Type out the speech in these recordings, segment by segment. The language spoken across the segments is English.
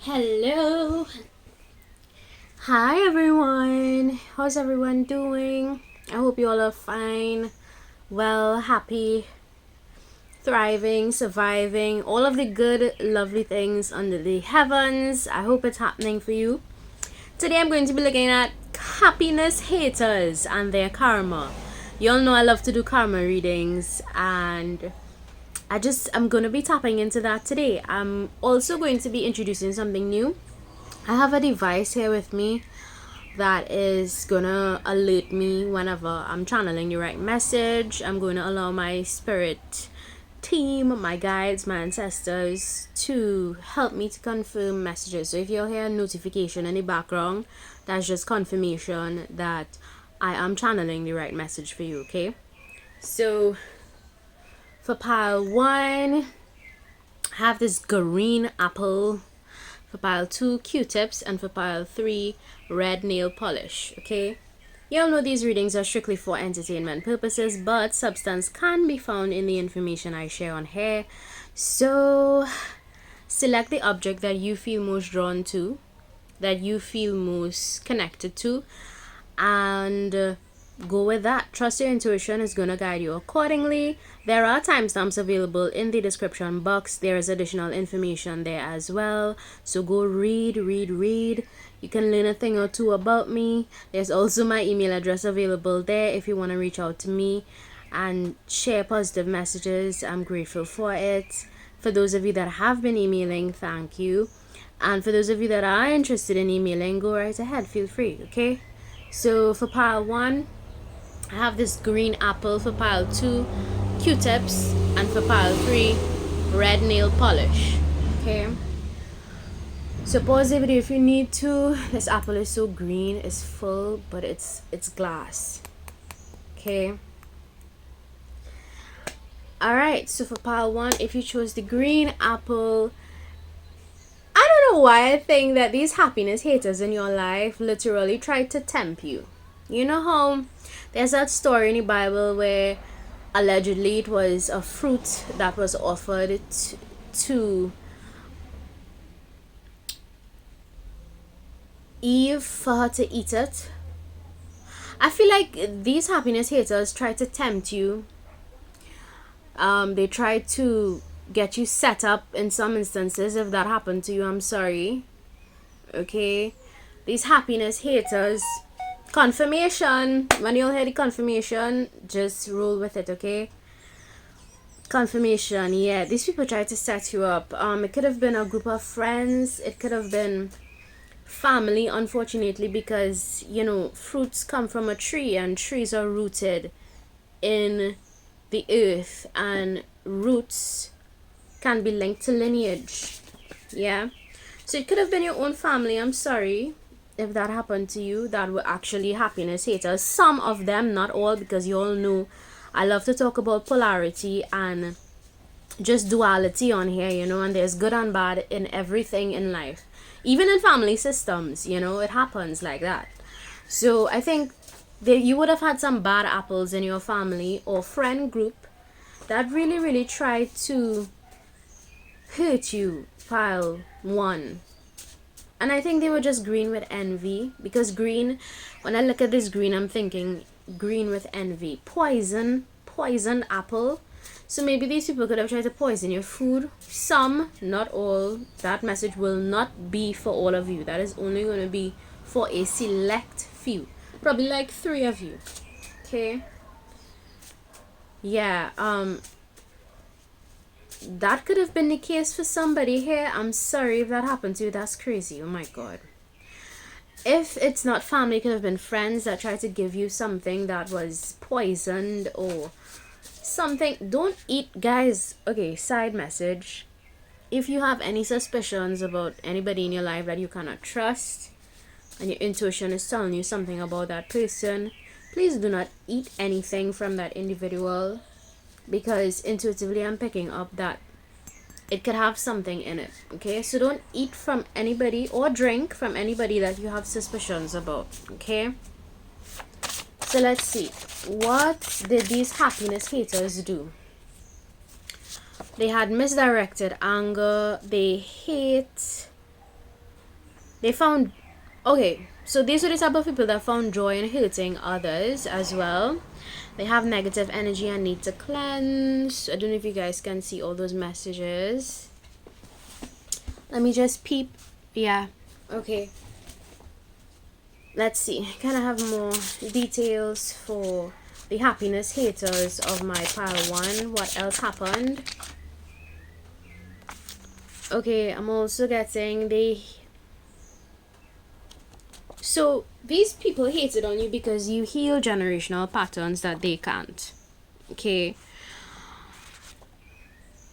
Hello. Hi everyone. How's everyone doing? I hope you all are fine, well, happy, thriving, surviving, all of the good, lovely things under the heavens. I hope it's happening for you. Today I'm going to be looking at happiness haters and their karma. You all know I love to do karma readings, and I'm going to be tapping into that today. I'm also going to be introducing something new. I have a device here with me that is gonna alert me whenever I'm channeling the right message. I'm going to allow my spirit team, my guides, my ancestors to help me to confirm messages. So if you'll hear a notification in the background, that's just confirmation that I am channeling the right message for you, okay? So for pile 1, I have this green apple. For pile 2, Q-tips, and for pile 3, red nail polish, okay? You all know these readings are strictly for entertainment purposes, but substance can be found in the information I share on here. So select the object that you feel most drawn to, that you feel most connected to, and go with that. Trust your intuition is going to guide you accordingly. There are timestamps available in the description box. There is additional information there as well, so go read. You can learn a thing or two about me. There's also my email address available there if you want to reach out to me and share positive messages. I'm grateful for it. For those of you that have been emailing, thank you. And for those of you that are interested in emailing, go right ahead, feel free, okay? So for pile 1, I have this green apple. For pile 2, Q-tips, and for pile 3, red nail polish, okay? So pause the video if you need to. This apple is so green, it's full, but it's glass, okay? Alright, so for pile 1, if you chose the green apple, I don't know why I think that these happiness haters in your life literally try to tempt you. You know how there's that story in the Bible where allegedly it was a fruit that was offered to Eve for her to eat it. I feel like these happiness haters try to tempt you. They try to get you set up in some instances. If that happened to you, I'm sorry, okay? These happiness haters, confirmation, when you'll hear the confirmation, just roll with it, okay? Confirmation, yeah, these people try to set you up. It could have been a group of friends, it could have been family, unfortunately, because you know fruits come from a tree and trees are rooted in the earth, and roots can be linked to lineage, yeah? So it could have been your own family. I'm sorry if that happened to you, that were actually happiness haters. Some of them, not all, because you all know I love to talk about polarity and just duality on here, you know, and there's good and bad in everything in life, even in family systems, you know, it happens like that. So I think that you would have had some bad apples in your family or friend group that really tried to hurt you, pile 1. And I think they were just green with envy, because green, when I look at this green, I'm thinking green with envy. Poisoned apple. So maybe these people could have tried to poison your food. Some, not all. That message will not be for all of you. That is only going to be for a select few. Probably like 3 of you. Okay? Yeah, that could have been the case for somebody here. I'm sorry if that happened to you. That's crazy. Oh my god. If it's not family, it could have been friends that tried to give you something that was poisoned or something. Don't eat, guys. Okay, side message. If you have any suspicions about anybody in your life that you cannot trust and your intuition is telling you something about that person, please do not eat anything from that individual, because intuitively I'm picking up that it could have something in it, okay? So don't eat from anybody or drink from anybody that you have suspicions about, okay? So let's see, what did these happiness haters do? They had misdirected anger, they hate They found, okay, so these are the type of people that found joy in hurting others as well. They have negative energy and need to cleanse. I don't know if you guys can see all those messages. Let me just peep. Yeah, okay. Let's see. Can I have more details for the happiness haters of my pile 1? What else happened? Okay, I'm also getting the... So, these people hated on you because you heal generational patterns that they can't. Okay.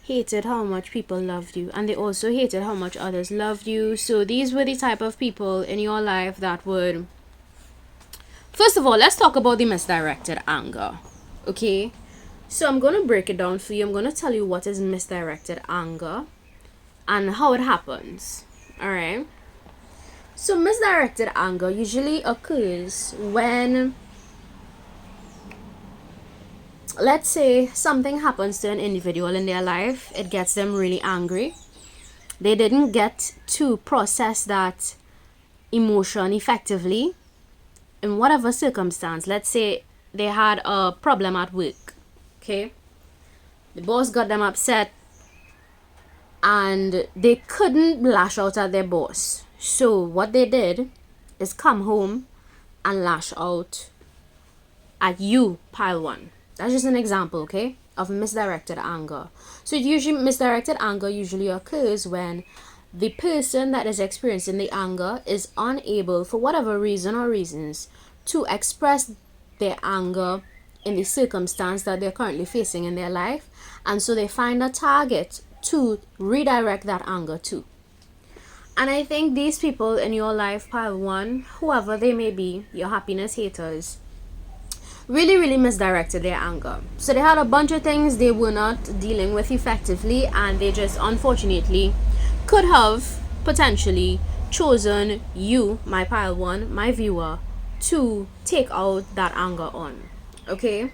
Hated how much people loved you, and they also hated how much others loved you. So these were the type of people in your life that would... First of all, let's talk about the misdirected anger. Okay, so I'm going to break it down for you. I'm going to tell you what is misdirected anger and how it happens. Alright, so misdirected anger usually occurs when, let's say, something happens to an individual in their life. It gets them really angry. They didn't get to process that emotion effectively in whatever circumstance. Let's say they had a problem at work. Okay, the boss got them upset and they couldn't lash out at their boss. So what they did is come home and lash out at you, pile 1. That's just an example, okay, of misdirected anger. So misdirected anger usually occurs when the person that is experiencing the anger is unable, for whatever reason or reasons, to express their anger in the circumstance that they're currently facing in their life, and so they find a target to redirect that anger to. And I think these people in your life, pile 1, whoever they may be, your happiness haters, really misdirected their anger. So they had a bunch of things they were not dealing with effectively, and they just unfortunately could have potentially chosen you, my pile 1, my viewer, to take out that anger on. Okay,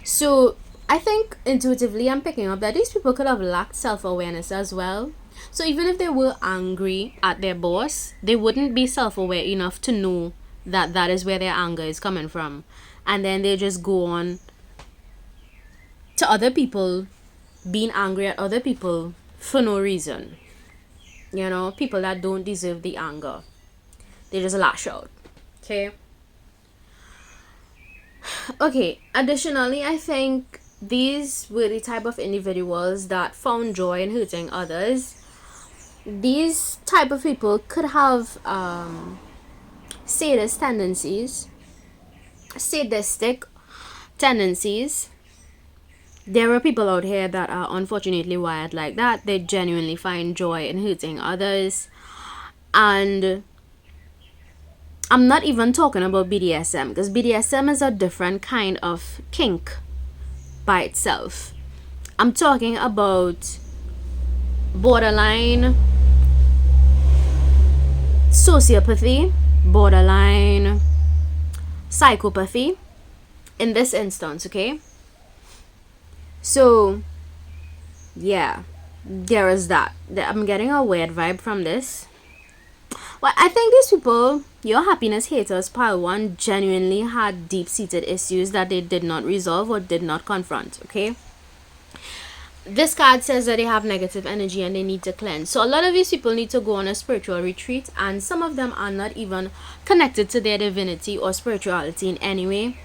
so I think intuitively I'm picking up that these people could have lacked self-awareness as well. So even if they were angry at their boss, they wouldn't be self-aware enough to know that that is where their anger is coming from, and then they just go on to other people, being angry at other people for no reason. You know, people that don't deserve the anger, they just lash out. Okay, additionally, I think these were the type of individuals that found joy in hurting others. These type of people could have sadistic tendencies. There are people out here that are unfortunately wired like that. They genuinely find joy in hurting others. And I'm not even talking about BDSM, because BDSM is a different kind of kink by itself. I'm talking about borderline sociopathy, borderline psychopathy in this instance, okay? So, yeah, there is that. I'm getting a weird vibe from this. Well, I think these people, your happiness haters, pile 1, genuinely had deep-seated issues that they did not resolve or did not confront, okay? This card says that they have negative energy and they need to cleanse. So a lot of these people need to go on a spiritual retreat, and some of them are not even connected to their divinity or spirituality in any way.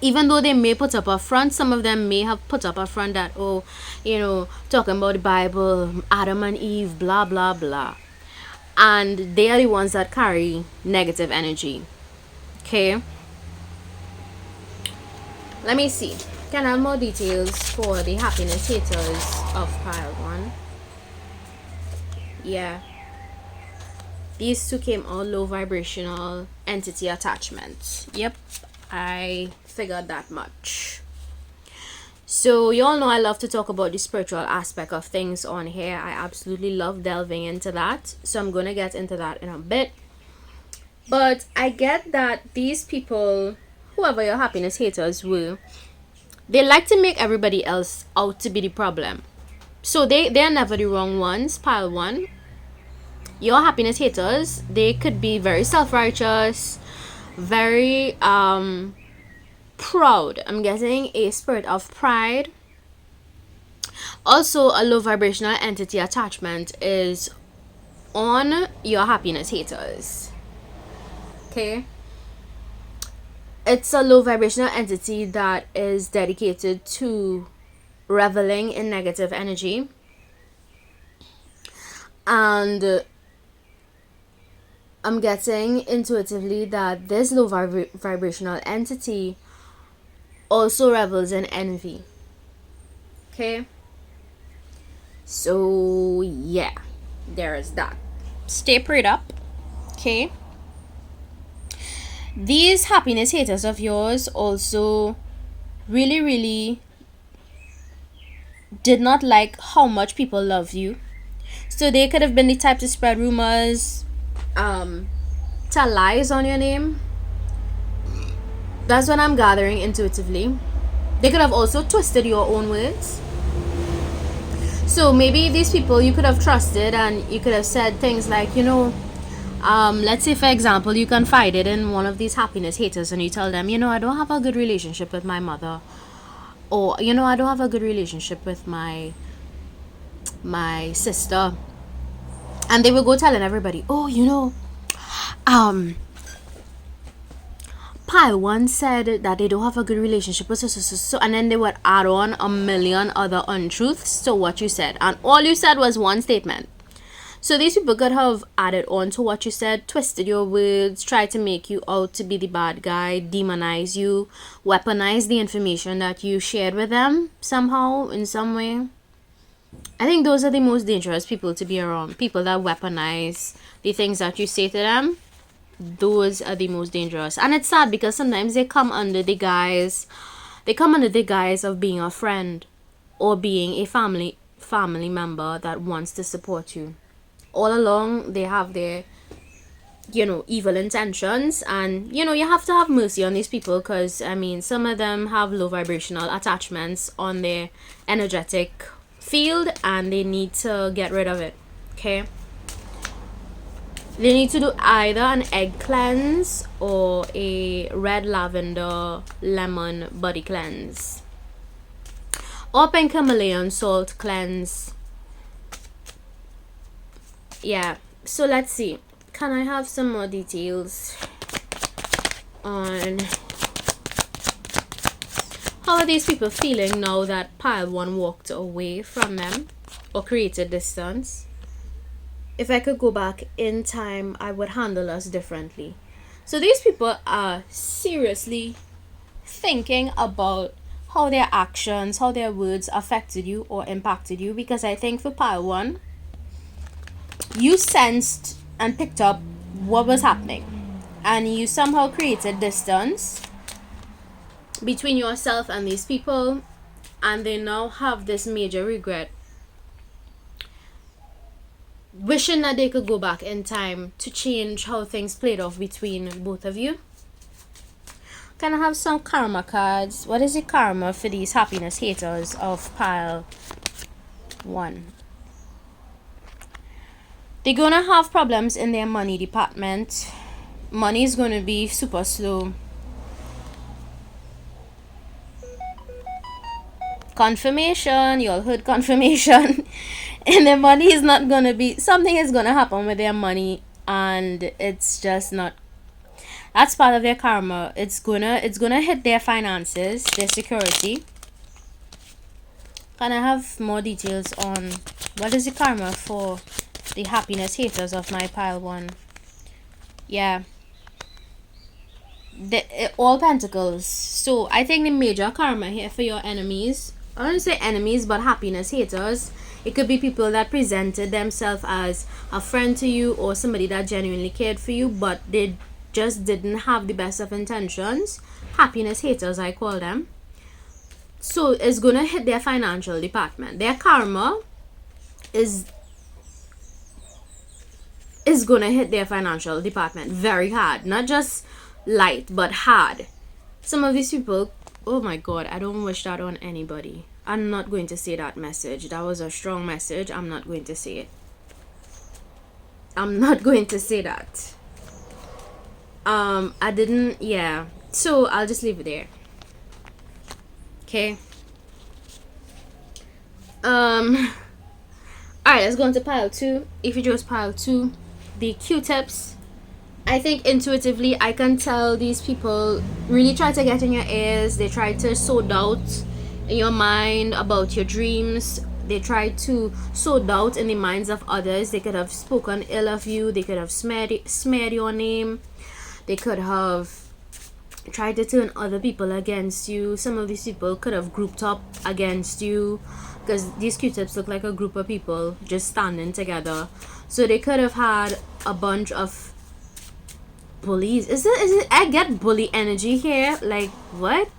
Even though they may put up a front, some of them may have put up a front that, oh, you know, talking about the Bible, Adam and Eve, blah, blah, blah. And they are the ones that carry negative energy. Okay? Let me see. Can I have more details for the happiness haters of pile 1? Yeah. These two came all low vibrational entity attachments. Yep. I figured that much. So you all know I love to talk about the spiritual aspect of things on here. I absolutely love delving into that. So I'm going to get into that in a bit. But I get that these people, whoever your happiness haters were, they like to make everybody else out to be the problem. So they're never the wrong ones, pile 1. your happiness haters, they could be very self-righteous, very proud. I'm getting a spirit of pride. Also, a low vibrational entity attachment is on your happiness haters. Okay, it's a low vibrational entity that is dedicated to reveling in negative energy, and I'm getting intuitively that this low vibrational entity also revels in envy. Okay, so yeah, there is that. Stay prayed up. Okay, these happiness haters of yours also really did not like how much people love you. So they could have been the type to spread rumors, tell lies on your name. That's what I'm gathering intuitively. They could have also twisted your own words. So maybe these people you could have trusted, and you could have said things like, let's say for example, you confided in one of these happiness haters and you tell them, I don't have a good relationship with my mother, or I don't have a good relationship with my sister, and they will go telling everybody, Pile one said that they don't have a good relationship with so, and then they would add on a million other untruths to what you said, and all you said was one statement. So these people could have added on to what you said, twisted your words, tried to make you out to be the bad guy, demonize you, weaponize the information that you shared with them somehow, in some way. I think those are the most dangerous people to be around. People that weaponize the things that you say to them. Those are the most dangerous. And it's sad because sometimes they come under the guise of being a friend or being a family member that wants to support you. All along they have their evil intentions, and you have to have mercy on these people, because some of them have low vibrational attachments on their energetic field and they need to get rid of it. Okay, they need to do either an egg cleanse or a red lavender lemon body cleanse, or pink Himalayan salt cleanse. Yeah, so let's see. Can I have some more details on how are these people feeling now that pile one walked away from them or created distance? If I could go back in time, I would handle us differently. So these people are seriously thinking about how their actions, how their words affected you or impacted you, because I think for pile one, you sensed and picked up what was happening, and you somehow created distance between yourself and these people, and they now have this major regret, wishing that they could go back in time to change how things played off between both of you. Can I have some karma cards? What is the karma for these happiness haters of pile one? They're gonna have problems in their money department. Money is gonna be super slow. Confirmation, you all heard confirmation. And their money is not gonna be, something is gonna happen with their money, and it's just not, that's part of their karma. It's gonna hit their finances, their security. Can I have more details on what is the karma for the happiness haters of my pile one? Yeah, all pentacles. So I think the major karma here for your enemies, I don't say enemies, but happiness haters, it could be people that presented themselves as a friend to you or somebody that genuinely cared for you, but they just didn't have the best of intentions. Happiness haters, I call them. So it's gonna hit their financial department. Their karma is gonna hit their financial department very hard. Not just light, but hard. Some of these people, oh my god, I don't wish that on anybody. I'm not going to say that message. That was a strong message. I'm not going to say it. I'm not going to say that. I didn't, yeah. So I'll just leave it there. Okay. Alright, let's go into pile 2. If you chose pile 2, the Q-tips. I think intuitively I can tell these people really try to get in your ears. They try to sow doubt in your mind about your dreams. They try to sow doubt in the minds of others. They could have spoken ill of you. They could have smeared your name. They could have tried to turn other people against you. Some of these people could have grouped up against you, because these Q-tips look like a group of people just standing together. So they could have had a bunch of bullies. Is it I get bully energy here? Like, what?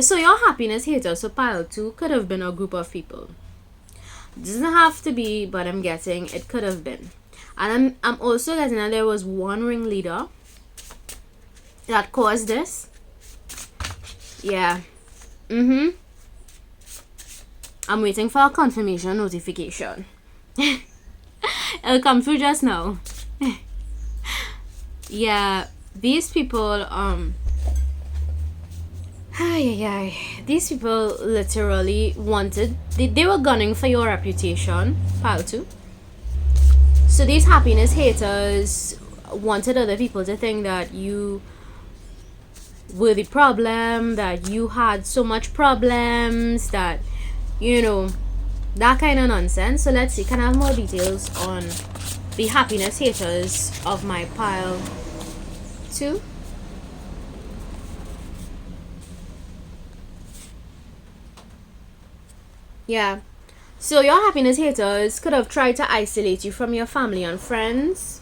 So your happiness hater, so pile 2, could have been a group of people. Doesn't have to be, but I'm guessing it could have been. And I'm also guessing that there was one ringleader that caused this. Yeah. I'm waiting for a confirmation notification. It'll come through just now. Yeah, these people, these people literally wanted, they were gunning for your reputation, pile 2. So these happiness haters wanted other people to think that you were the problem, that you had so much problems, that, that kind of nonsense. So let's see, can I have more details on the happiness haters of my pile 2? Yeah, so your happiness haters could have tried to isolate you from your family and friends,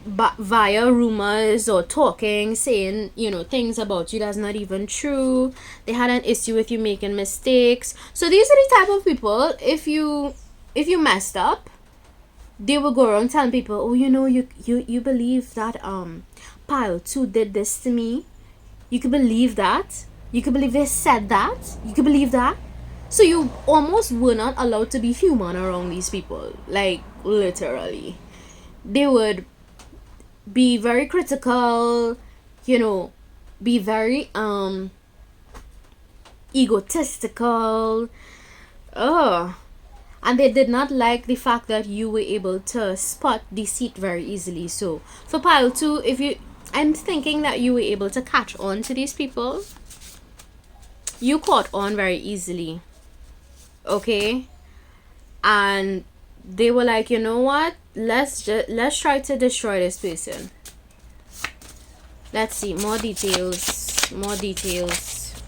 but via rumors or talking, saying things about you that's not even true. They had an issue with you making mistakes. So these are the type of people, if you messed up, they will go around telling people, oh, you believe that pile 2 did this to me? You could believe that? You could believe they said that? You could believe that? So you almost were not allowed to be human around these people. Like, literally. They would be very critical, be very egotistical. And they did not like the fact that you were able to spot deceit very easily. So for pile 2, I'm thinking that you were able to catch on to these people. You caught on very easily. Okay? And they were like, you know what? Let's try to destroy this person. Let's see more details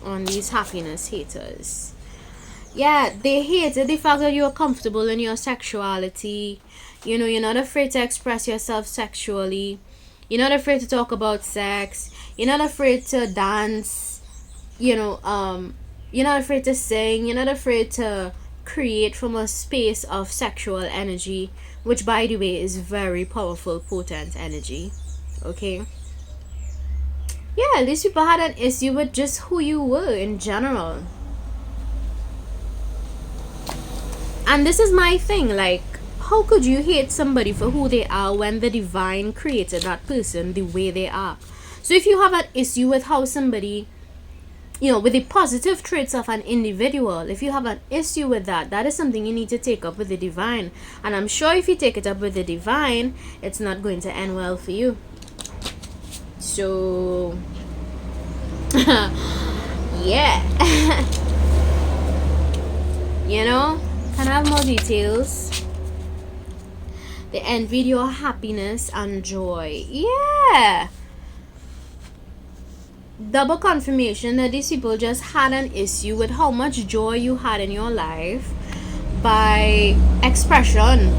on these happiness haters. Yeah, they hated the fact that you are comfortable in your sexuality. You're not afraid to express yourself sexually. You're not afraid to talk about sex. You're not afraid to dance. You're not afraid to sing. You're not afraid to create from a space of sexual energy, which, by the way, is very powerful, potent energy. Okay? Yeah, these people had an issue with just who you were in general. And this is my thing, like, how could you hate somebody for who they are when the divine created that person the way they are? So if you have an issue with how somebody, with the positive traits of an individual, if you have an issue with that, that is something you need to take up with the divine. And I'm sure if you take it up with the divine, it's not going to end well for you. So, yeah. Can I have more details? They envied your happiness and joy. Yeah. Double confirmation that these people just had an issue with how much joy you had in your life by expression,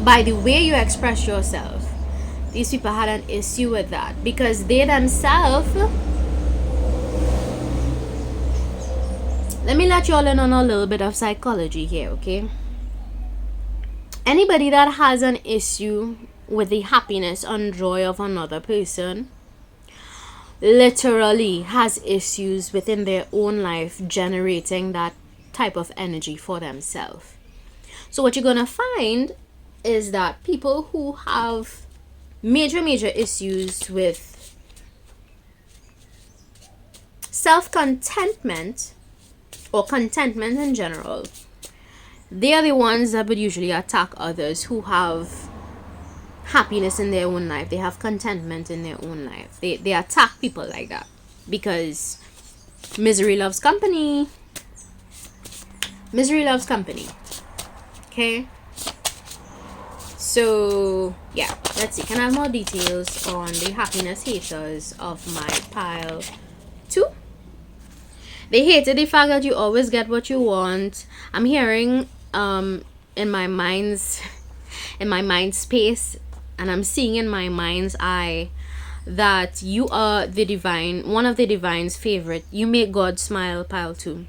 by the way you express yourself. These people had an issue with that because they themselves. Let me let you all in on a little bit of psychology here, okay? Anybody that has an issue with the happiness and joy of another person literally has issues within their own life generating that type of energy for themselves. So what you're gonna find is that people who have major issues with self-contentment or contentment in general, they are the ones that would usually attack others who have happiness in their own life. They have contentment in their own life. They attack people like that because misery loves company. Misery loves company. Okay? So, yeah. Let's see. Can I have more details on the happiness haters of my pile 2? They hated the fact that you always get what you want. I'm hearing in my mind space, and I'm seeing in my mind's eye that you are the divine, one of the divine's favorite. You make God smile, pile 2.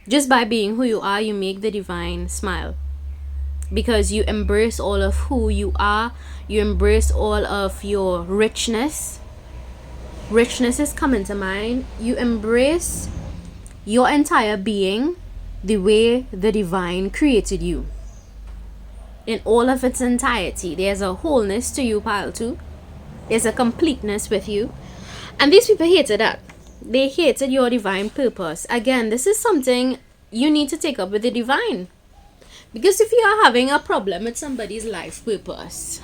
Just by being who you are, you make the divine smile. Because you embrace all of who you are. You embrace all of your richness. Richness is coming to mind. You embrace your entire being the way the divine created you. In all of its entirety. There's a wholeness to you, pile 2. There's a completeness with you. And these people hated that. They hated your divine purpose. Again, this is something you need to take up with the divine. Because if you are having a problem with somebody's life purpose,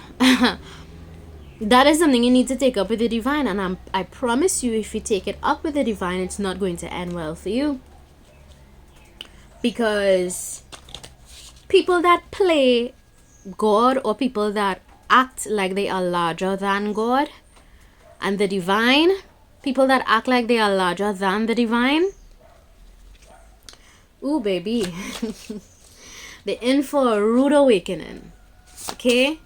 that is something you need to take up with the divine. And I promise you, if you take it up with the divine, it's not going to end well for you. Because people that play God, or people that act like they are larger than God and the divine, people that act like they are larger than the divine, ooh baby, they're in for a rude awakening. Okay?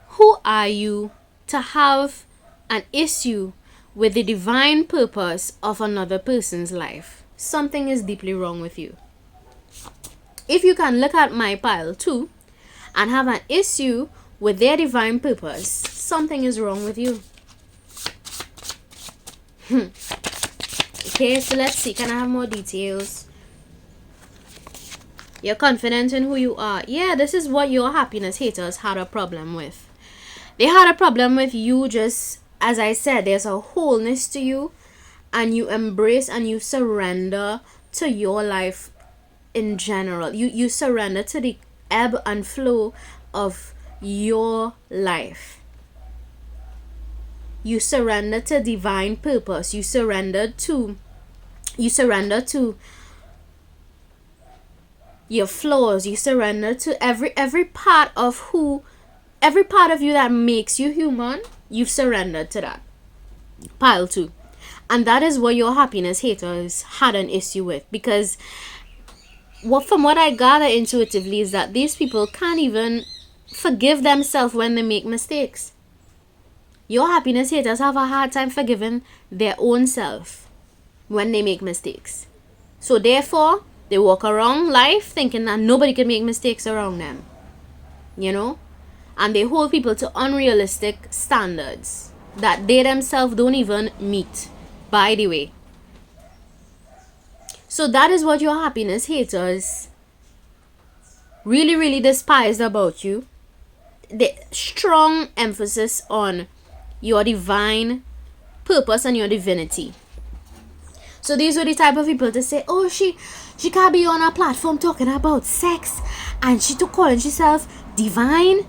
Who are you to have an issue with the divine purpose of another person's life? Something is deeply wrong with you. If you can look at my pile 2 and have an issue with their divine purpose, something is wrong with you. Okay, so let's see. Can I have more details? You're confident in who you are. Yeah, this is what your happiness haters had a problem with. They had a problem with you just, as I said, there's a wholeness to you, and you embrace and you surrender to your life in general. You surrender to the ebb and flow of your life. You surrender to divine purpose. You surrender to your flaws. You surrender to every part of you that makes you human. You've surrendered to that. Pile 2. And that is what your happiness haters had an issue with, because from what I gather intuitively is that these people can't even forgive themselves when they make mistakes. Your happiness haters have a hard time forgiving their own self when they make mistakes. So therefore, they walk around life thinking that nobody can make mistakes around them. You know? And they hold people to unrealistic standards that they themselves don't even meet, by the way. So that is what your happiness haters really despised about you. The strong emphasis on your divine purpose and your divinity. So these were the type of people to say, oh, she can't be on a platform talking about sex, and she took calling herself divine.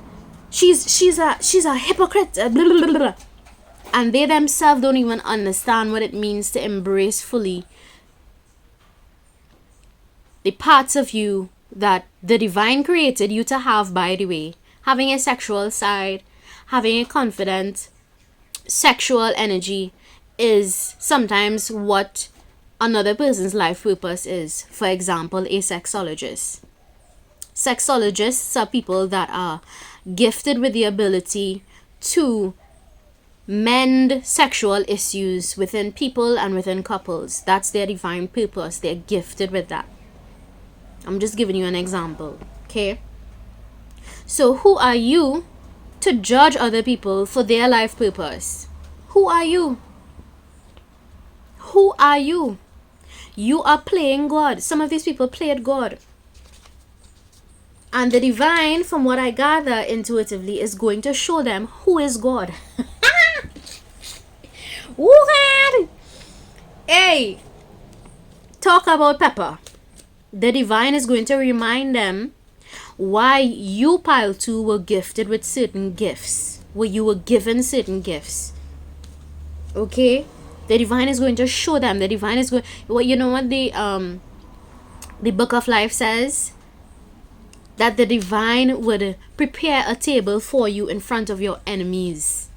She's a hypocrite. Blah, blah, blah, blah. And they themselves don't even understand what it means to embrace fully the parts of you that the divine created you to have, by the way. Having a sexual side, having a confident sexual energy is sometimes what another person's life purpose is. For example, a sexologist. Sexologists are people that are gifted with the ability to mend sexual issues within people and within couples. That's their divine purpose. They're gifted with that. I'm just giving you an example. Okay? So who are you to judge other people for their life purpose? Who are you? Who are you? You are playing God. Some of these people played God. And the divine, from what I gather intuitively, is going to show them who is God. Wuhan! Hey! Talk about Pepper. The divine is going to remind them why you, pile 2, were gifted with certain gifts. Where you were given certain gifts. Okay? The divine is going to show them. The divine is going... Well, you know what the Book of Life says? That the divine would prepare a table for you in front of your enemies.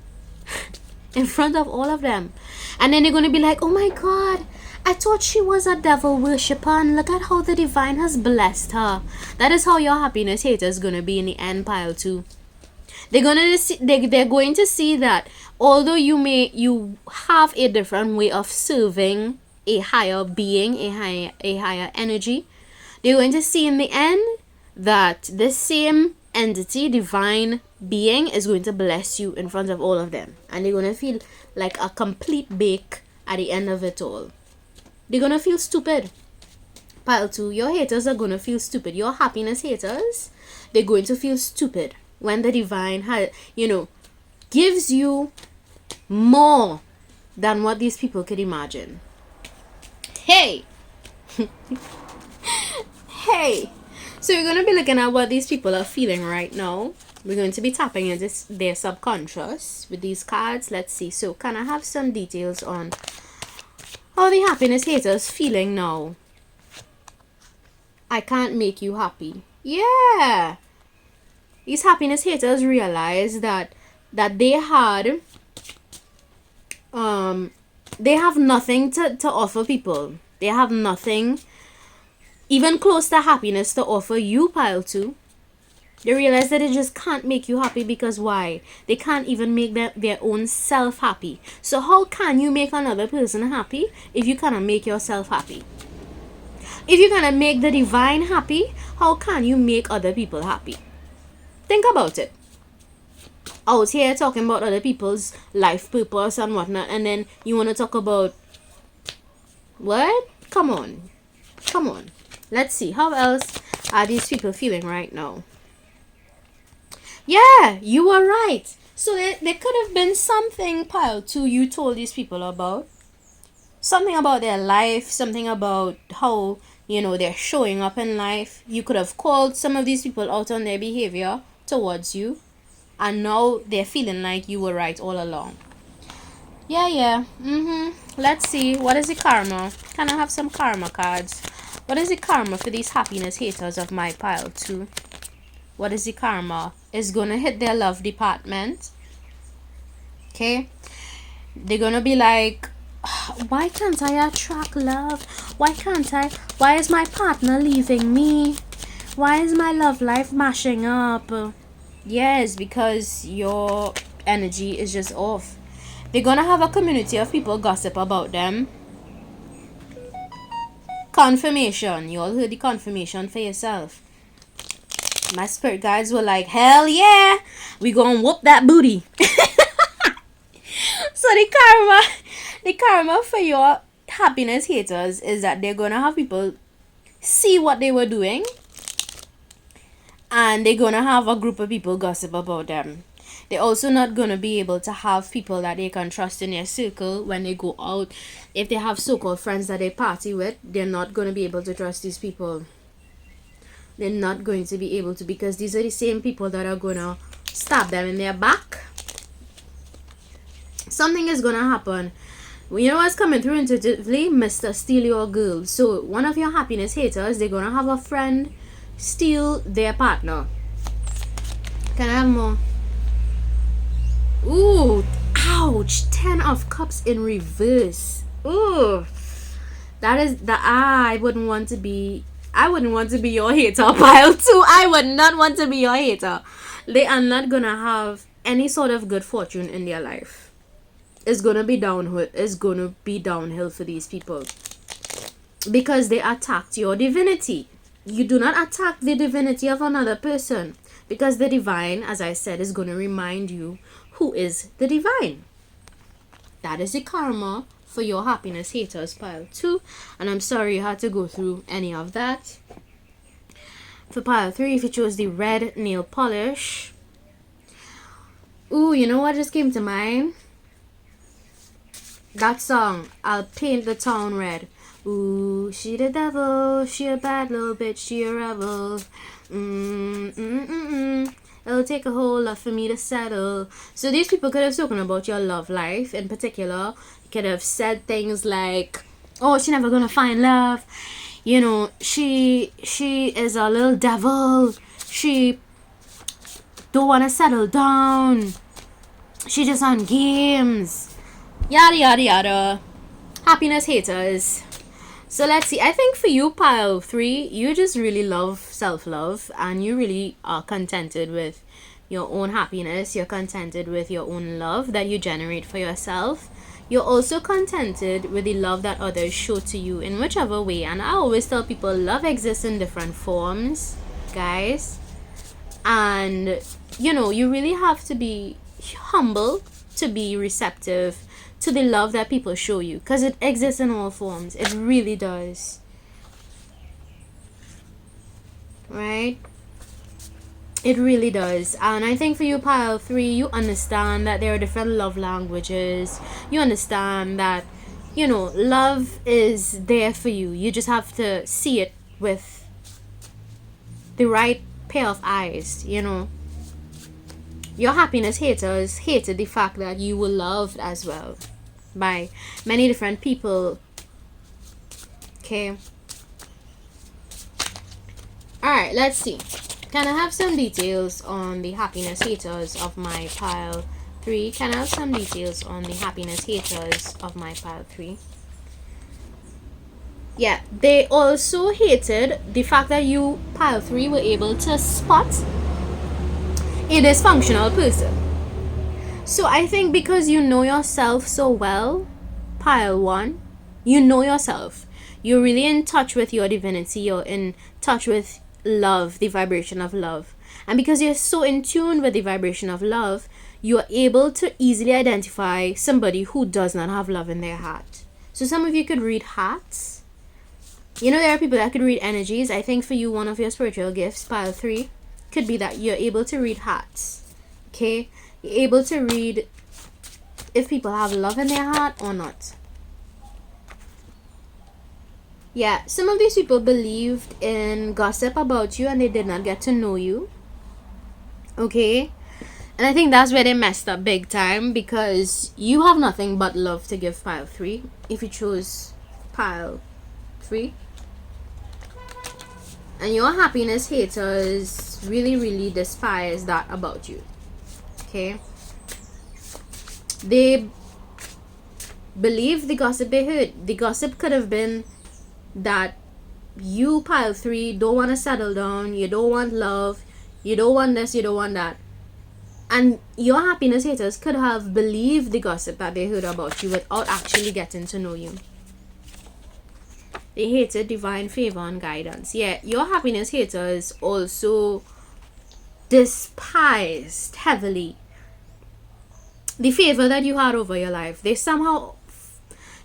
In front of all of them. And then they're going to be like, oh my God, I thought she was a devil worshipper, and look at how the divine has blessed her. That is how your happiness hater is going to be in the end, pile 2. They're going to see that although you have a different way of serving a higher being, a higher energy, they're going to see in the end that this same entity, divine being, is going to bless you in front of all of them. And they're going to feel like a complete bake at the end of it all. They're going to feel stupid. Pile 2, your haters are going to feel stupid. Your happiness haters, they're going to feel stupid when the divine, gives you more than what these people could imagine. Hey! Hey! So we're going to be looking at what these people are feeling right now. We're going to be tapping into their subconscious with these cards. Let's see. So can I have some details on how the happiness haters feeling now? I can't make you happy. Yeah. These happiness haters realize that they had they have nothing to offer people. They have nothing even close to happiness to offer you, pile 2. They realize that they just can't make you happy because why? They can't even make their own self happy. So how can you make another person happy if you cannot make yourself happy? If you cannot make the divine happy, how can you make other people happy? Think about it. Out here talking about other people's life purpose and whatnot, and then you want to talk about what? Come on. Let's see. How else are these people feeling right now? Yeah, you were right. So there could have been something, pile 2, you told these people about. Something about their life, something about how, they're showing up in life. You could have called some of these people out on their behavior towards you. And now they're feeling like you were right all along. Yeah. Let's see. What is the karma? Can I have some karma cards? What is the karma for these happiness haters of my pile 2? What is the karma? It's gonna hit their love department. Okay? They're gonna be like, why can't I attract love? Why can't I? Why is my partner leaving me? Why is my love life mashing up? Yes, because your energy is just off. They're gonna have a community of people gossip about them. Confirmation. You all heard the confirmation for yourself. My spirit guides were like, hell yeah, we gonna whoop that booty. So the karma for your happiness haters is that they're gonna have people see what they were doing, and they're gonna have a group of people gossip about them. They're also not gonna be able to have people that they can trust in their circle when they go out. If they have so-called friends that they party with, they're not gonna be able to trust these people. They're not going to be able to, because these are the same people that are gonna stab them in their back. Something is gonna happen. You know what's coming through intuitively? Mr. Steal Your Girl. So one of your happiness haters, they're gonna have a friend steal their partner. Can I have more? Ooh, ouch. 10 of Cups in reverse. Ooh, that is the I wouldn't want to be your hater, pile 2. I would not want to be your hater. They are not gonna have any sort of good fortune in their life. It's gonna be downhill. It's gonna be downhill for these people because they attacked your divinity. You do not attack the divinity of another person, because the divine, as I said, is gonna remind you who is the divine. That is the karma for your happiness haters, pile 2. And I'm sorry you had to go through any of that. For pile 3, if you chose the red nail polish. Ooh, you know what just came to mind? That song, I'll Paint the Town Red. Ooh, she the devil, she a bad little bitch, she a rebel. It'll take a whole lot for me to settle. So these people could have spoken about your love life in particular. Could have said things like, oh, she never gonna find love. You know, she is a little devil. She don't wanna settle down. She just on games. Yada yada yada. Happiness haters. So let's see. I think for you, pile 3, you just really love self-love and you really are contented with your own happiness. You're contented with your own love that you generate for yourself. You're also contented with the love that others show to you in whichever way. And I always tell people love exists in different forms, guys. And, you know, you really have to be humble to be receptive to the love that people show you, because it exists in all forms. It really does. Right? It really does. And I think for you, pile 3, you understand that there are different love languages. You understand that, you know, love is there for you. You just have to see it with the right pair of eyes, you know. Your happiness haters hated the fact that you were loved as well by many different people. Okay. Alright, let's see. Can I have some details on the happiness haters of my pile 3? Can I have some details on the happiness haters of my pile 3? Yeah, they also hated the fact that you, pile 3, were able to spot a dysfunctional person. So I think because you know yourself so well, pile 1, you know yourself. You're really in touch with your divinity. You're in touch with love, the vibration of love. And because you're so in tune with the vibration of love, you are able to easily identify somebody who does not have love in their heart. So some of you could read hearts. You know, there are people that could read energies. I think for you, one of your spiritual gifts, pile 3, could be that you're able to read hearts. Okay? You're able to read if people have love in their heart or not. Yeah, some of these people believed in gossip about you and they did not get to know you. Okay? And I think that's where they messed up big time, because you have nothing but love to give pile 3 if you chose pile 3. And your happiness haters really, really despise that about you. Okay? They believe the gossip they heard. The gossip could have been that you, pile 3, don't want to settle down. You don't want love. You don't want this. You don't want that. And your happiness haters could have believed the gossip that they heard about you without actually getting to know you. They hated divine favor and guidance. Yeah, your happiness haters also despised heavily the favor that you had over your life. They somehow,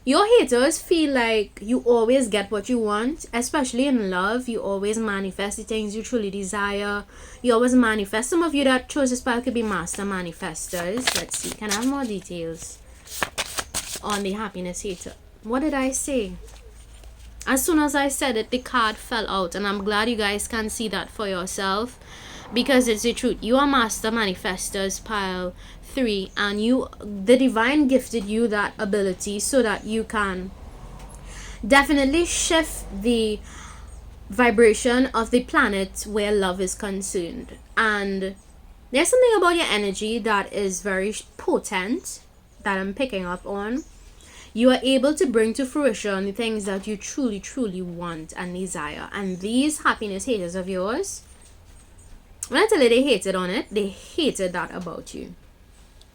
your haters feel like you always get what you want, especially in love. You always manifest the things you truly desire. You always manifest. Some of you that chose this spell could be master manifestors. Let's see. Can I have more details on the happiness hater? What did I say? As soon as I said it, the card fell out, and I'm glad you guys can see that for yourself, because it's the truth. You are master manifestors, pile 3, and the divine gifted you that ability so that you can definitely shift the vibration of the planet where love is concerned. And there's something about your energy that is very potent that I'm picking up on. You are able to bring to fruition the things that you truly, truly want and desire. And these happiness haters of yours, when I tell you they hated on it, they hated that about you.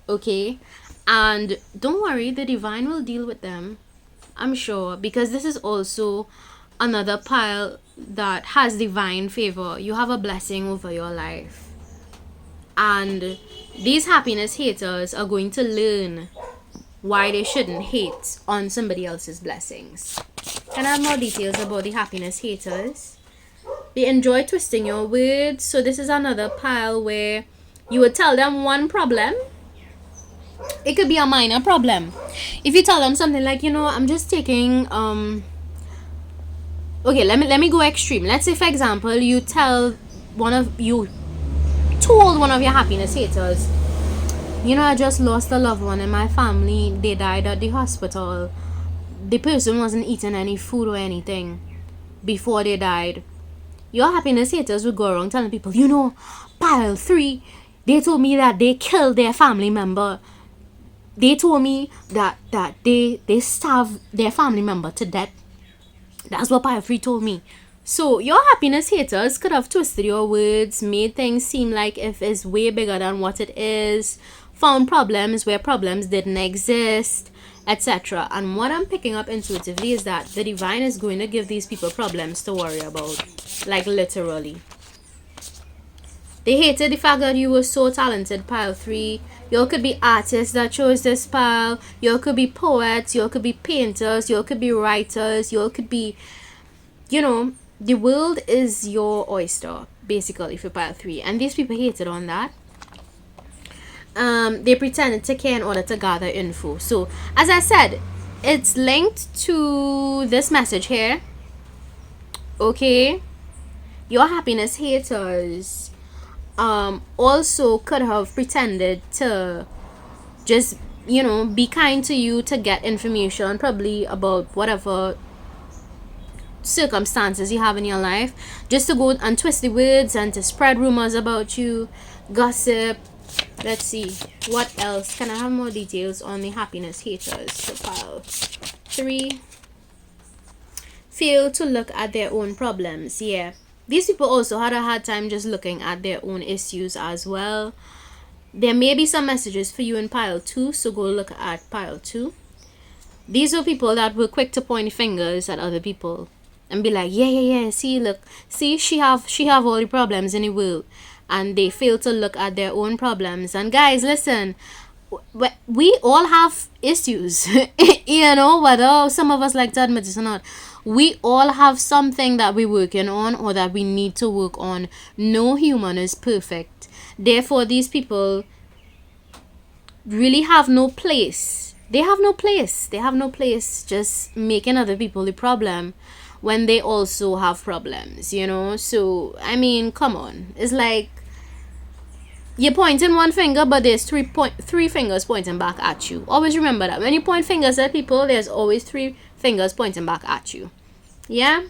Okay? And don't worry, the divine will deal with them, I'm sure, because this is also another pile that has divine favor. You have a blessing over your life. And these happiness haters are going to learn why they shouldn't hate on somebody else's blessings. Can I have more details about the happiness haters? They enjoy twisting your words. So this is another pile where you would tell them one problem. It could be a minor problem. If you tell them something like, I'm just taking okay, let me go extreme. Let's say, for example, you told one of your happiness haters, I just lost a loved one in my family. They died at the hospital. The person wasn't eating any food or anything before they died. Your happiness haters would go around telling people, pile 3, they told me that they killed their family member. They told me that they starved their family member to death. That's what pile 3 told me. So your happiness haters could have twisted your words, made things seem like if it's way bigger than what it is, found problems where problems didn't exist, etc. And what I'm picking up intuitively is that the divine is going to give these people problems to worry about. Like literally. They hated the fact that you were so talented, pile 3. You could be artists that chose this pile. You could be poets. You could be painters. You could be writers. You could be, the world is your oyster, basically, for pile 3. And these people hated on that. They pretended to care in order to gather info. So, as I said, it's linked to this message here. Okay? Your happiness haters also could have pretended to just, be kind to you to get information, probably about whatever circumstances you have in your life, just to go and twist the words and to spread rumors about you, gossip. Let's see, what else? Can I have more details on the happiness haters? So pile 3. Fail to look at their own problems. Yeah. These people also had a hard time just looking at their own issues as well. There may be some messages for you in pile 2, so go look at pile 2. These are people that were quick to point fingers at other people and be like, yeah, see, look, see, she have all the problems in the world, and they fail to look at their own problems. And guys, listen, we all have issues, whether some of us like to admit it or not. We all have something that we're working on or that we need to work on. No human is perfect. Therefore, these people really have no place. They have no place just making other people the problem when they also have problems, So, I mean, come on. It's like you're pointing one finger, but there's three fingers pointing back at you. Always remember that. When you point fingers at people, there's always 3 fingers pointing back at you. Yeah?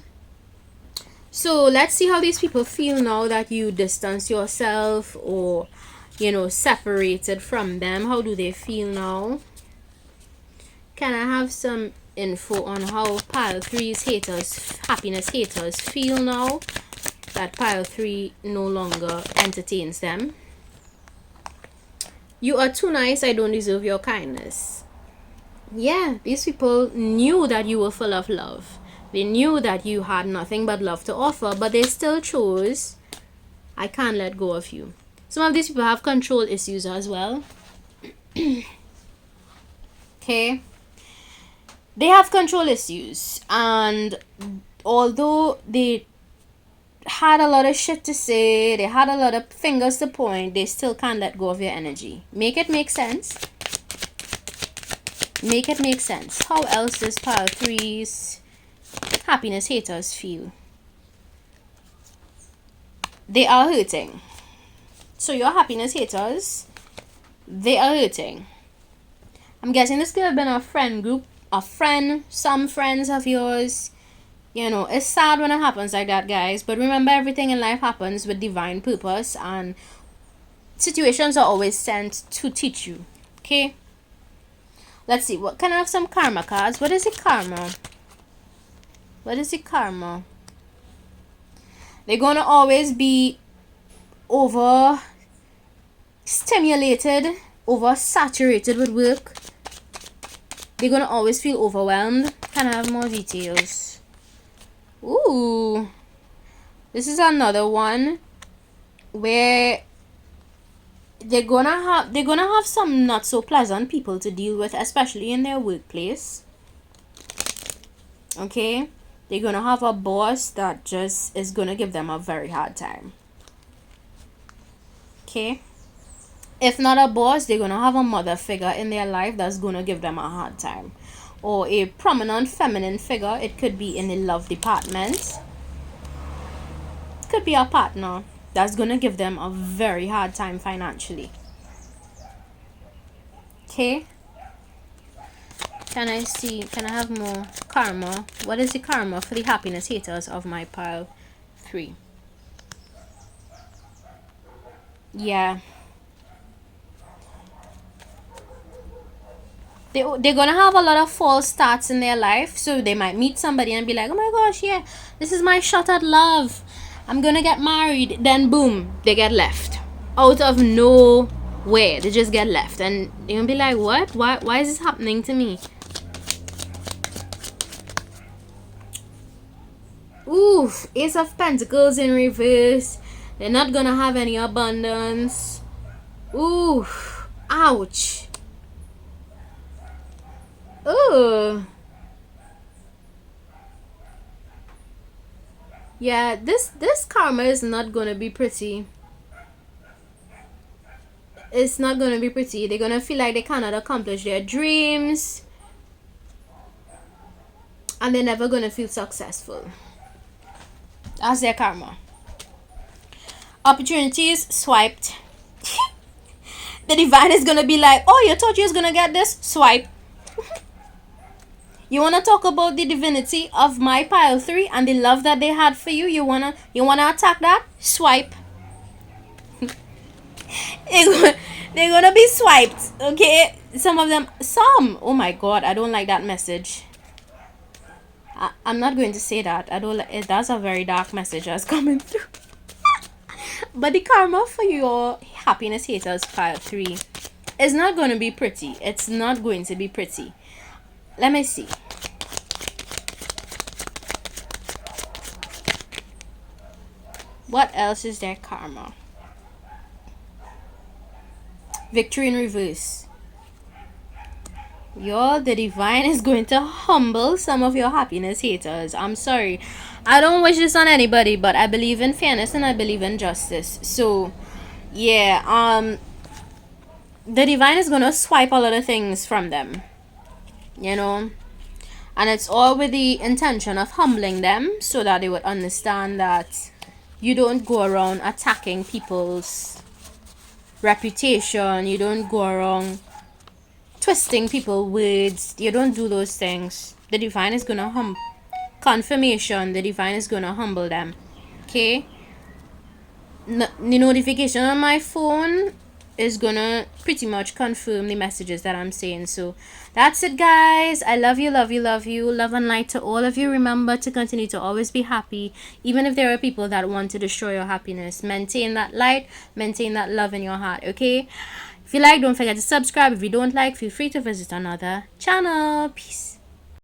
So let's see how these people feel now that you distance yourself or, separated from them. How do they feel now? Can I have some info on how pile 3's happiness haters feel now that pile 3 no longer entertains them? You are too nice, I don't deserve your kindness. Yeah, these people knew that you were full of love. They knew that you had nothing but love to offer, but they still chose, I can't let go of you. Some of these people have control issues as well. Okay? They have control issues, and although they had a lot of shit to say, they had a lot of fingers to point, they still can't let go of your energy. Make it make sense. Make it make sense. How else does pile 3's happiness haters feel? They are hurting. So your happiness haters, they are hurting. I'm guessing this could have been a friend group, some friends of yours. It's sad when it happens like that, guys. But remember, everything in life happens with divine purpose, and situations are always sent to teach you. Okay? Let's see. What can I have some karma cards? What is the karma? What is the karma? They're going to always be over-stimulated, over-saturated with work. They're going to always feel overwhelmed. Can I have more details? Ooh. This is another one where they're gonna have some not so pleasant people to deal with, especially in their workplace. Okay? they're going to have a boss that just is going to give them a very hard time. Okay? If not a boss, they're going to have a mother figure in their life that's going to give them a hard time. Or a prominent feminine figure. It could be in the love department. It could be a partner that's going to give them a very hard time financially. Okay? Can I have more karma? What is the karma for the happiness haters of my pile 3? Yeah. They're gonna have a lot of false starts in their life. So they might meet somebody and be like, oh my gosh, yeah, this is my shot at love. I'm gonna get married. Then boom, they get left. Out of nowhere. They just get left. And you're gonna be like, what? Why is this happening to me? Oof, Ace of Pentacles in reverse. They're not gonna have any abundance. Oof, ouch. Ooh. Yeah, this karma is not gonna be pretty. It's not gonna be pretty. They're gonna feel like they cannot accomplish their dreams. And they're never gonna feel successful. That's their karma. Opportunities swiped. The divine is gonna be like, oh, you thought you was gonna get this? Swipe. You wanna talk about the divinity of my pile 3 and the love that they had for you? You wanna attack that? Swipe. They're gonna be swiped. Okay, some. Oh my god, I don't like that message. I'm not going to say that. I don't like it. That's a very dark message that's coming through. But the karma for your happiness haters pile 3 is not going to be pretty. It's not going to be pretty. Let me see. What else is their karma? Victory in reverse. The divine is going to humble some of your happiness haters. I'm sorry. I don't wish this on anybody, but I believe in fairness and I believe in justice. So, yeah, the divine is going to swipe a lot of things from them. You know? And it's all with the intention of humbling them so that they would understand that you don't go around attacking people's reputation. You don't go around twisting people's words. You don't do those things. The divine is gonna confirmation. The divine is gonna humble them. Okay. The notification on my phone is gonna pretty much confirm the messages that I'm saying. So that's it, guys. I love you, love you, love you. Love and light to all of you. Remember to continue to always be happy, even if there are people that want to destroy your happiness. Maintain that light, maintain that love in your heart. Okay. If you like, don't forget to subscribe. If you don't like, feel free to visit another channel. Peace.